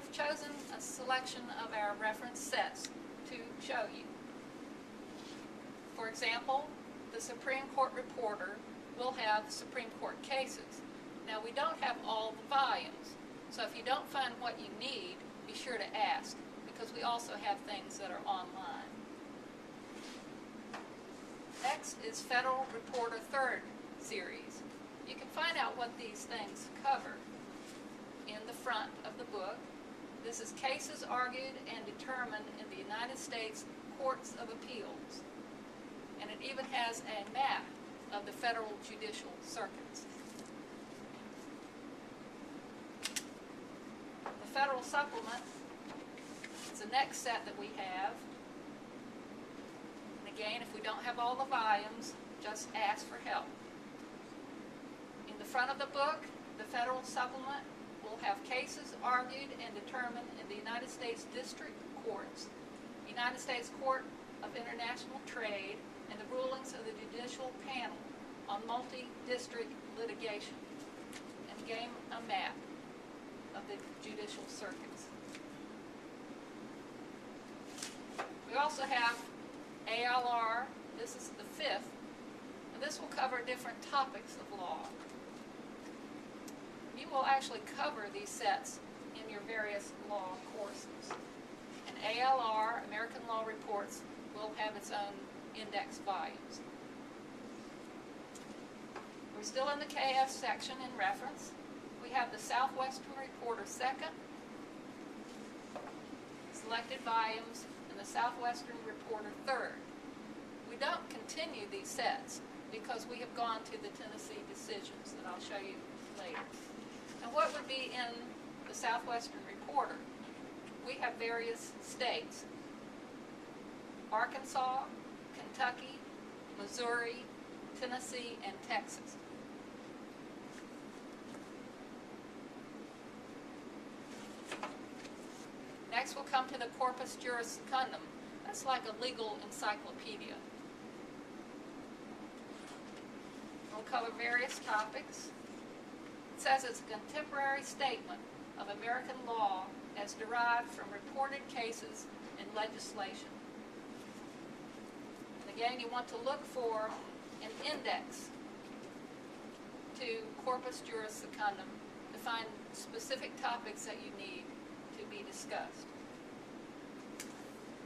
we've chosen a selection of our reference sets to show you. For example, the Supreme Court Reporter will have Supreme Court cases. Now, we don't have all the volumes, so if you don't find what you need, be sure to ask, because we also have things that are online. Next is Federal Reporter 3rd Series. You can find out what these things cover in the front of the book. This is cases argued and determined in the United States Courts of Appeals. And it even has a map of the federal judicial circuits. The Federal Supplement is the next set that we have. And again, if we don't have all the volumes, just ask for help. In the front of the book, the Federal Supplement will have cases argued and determined in the United States District Courts, United States Court of International Trade, and the rulings of the Judicial Panel on multi-district litigation, and again a map of the judicial circuits. We also have ALR. This is the 5th, and this will cover different topics of law. You will actually cover these sets in your various law courses. And ALR, American Law Reports, will have its own index volumes. We're still in the KF section in reference. We have the Southwestern Reporter 2nd, selected volumes, and the Southwestern Reporter 3rd. We don't continue these sets because we have gone to the Tennessee decisions that I'll show you later. And what would be in the Southwestern Reporter? We have various states: Arkansas, Kentucky, Missouri, Tennessee, and Texas. Next we'll come to the Corpus Juris Secundum. That's like a legal encyclopedia. We'll cover various topics. It says it's a contemporary statement of American law as derived from reported cases and legislation. And again, you want to look for an index to Corpus Juris Secundum to find specific topics that you need to be discussed.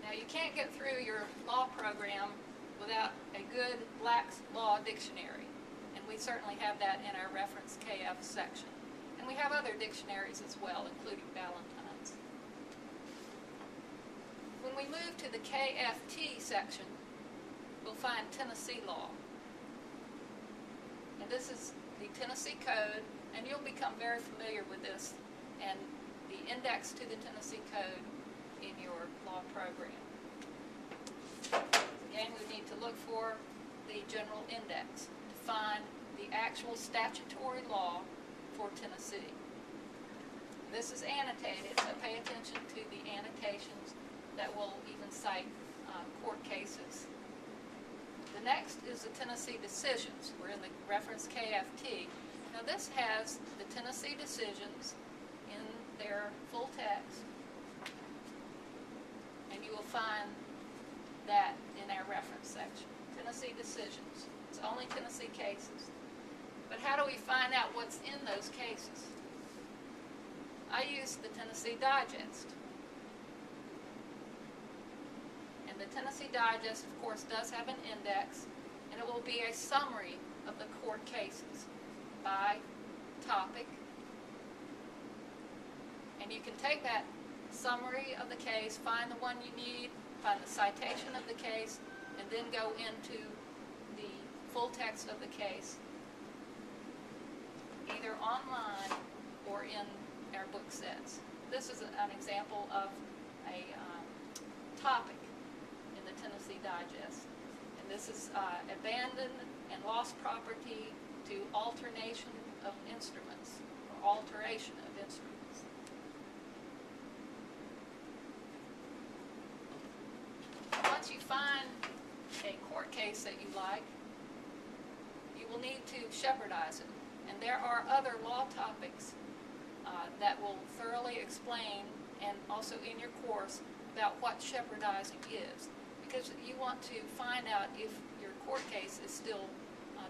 Now, you can't get through your law program without a good Black's Law Dictionary, and we certainly have that in our reference KF section. And we have other dictionaries as well, including Ballantyne's. When we move to the KFT section, we'll find Tennessee law. And this is the Tennessee Code, and you'll become very familiar with this and the index to the Tennessee Code in your law program. Again, we need to look for the general index to find the actual statutory law for Tennessee. This is annotated, so pay attention to the annotations that will even cite court cases. The next is the Tennessee decisions. We're in the reference KFT. Now this has the Tennessee decisions in their full text, and you will find that in our reference section. Tennessee decisions. It's only Tennessee cases. But how do we find out what's in those cases? I use the Tennessee Digest. And the Tennessee Digest, of course, does have an index, and it will be a summary of the court cases by topic. And you can take that summary of the case, find the one you need, find the citation of the case, and then go into the full text of the case, either online or in our book sets. This is an example of a topic in the Tennessee Digest. And this is abandoned and lost property to alternation of instruments, or alteration of instruments. Once you find a court case that you like, you will need to shepherdize it. And there are other law topics that will thoroughly explain, and also in your course, about what shepherdizing is. Because you want to find out if your court case is still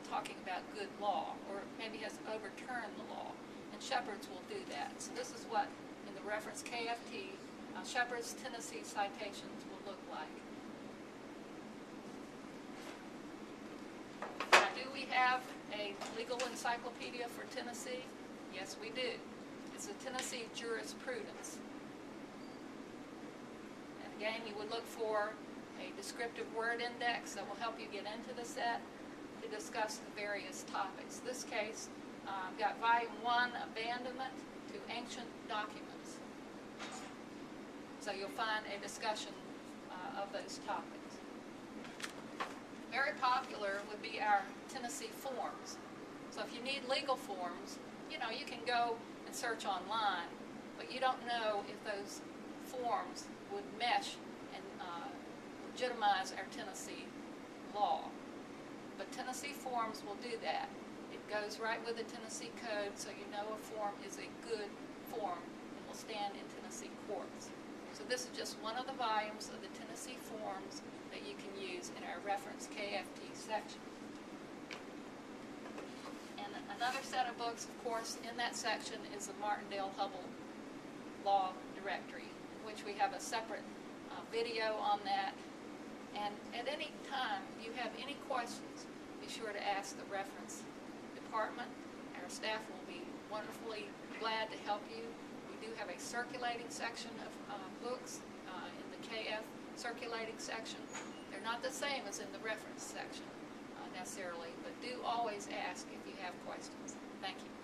talking about good law, or maybe has overturned the law, and shepherds will do that. So this is what, in the reference KFT, Shepard's Tennessee citations will look like. Now, do we have a legal encyclopedia for Tennessee? Yes, we do. It's the Tennessee Jurisprudence. And again, you would look for a descriptive word index that will help you get into the set to discuss the various topics. This case, I've got Volume 1, Abandonment to Ancient Documents. So you'll find a discussion of those topics. Very popular would be our Tennessee forms. So if you need legal forms, you know, you can go and search online, but you don't know if those forms would mesh and legitimize our Tennessee law. But Tennessee forms will do that. It goes right with the Tennessee Code, so you know a form is a good form and will stand in Tennessee courts. So this is just one of the volumes of the Tennessee forms that you can use in our reference KFT section. And another set of books, of course, in that section is the Martindale-Hubbell Law Directory, in which we have a separate video on that. And at any time, if you have any questions, be sure to ask the reference department. Our staff will be wonderfully glad to help you. We do have a circulating section of books in the KF circulating section. They're not the same as in the reference section necessarily, but do always ask if you have questions. Thank you.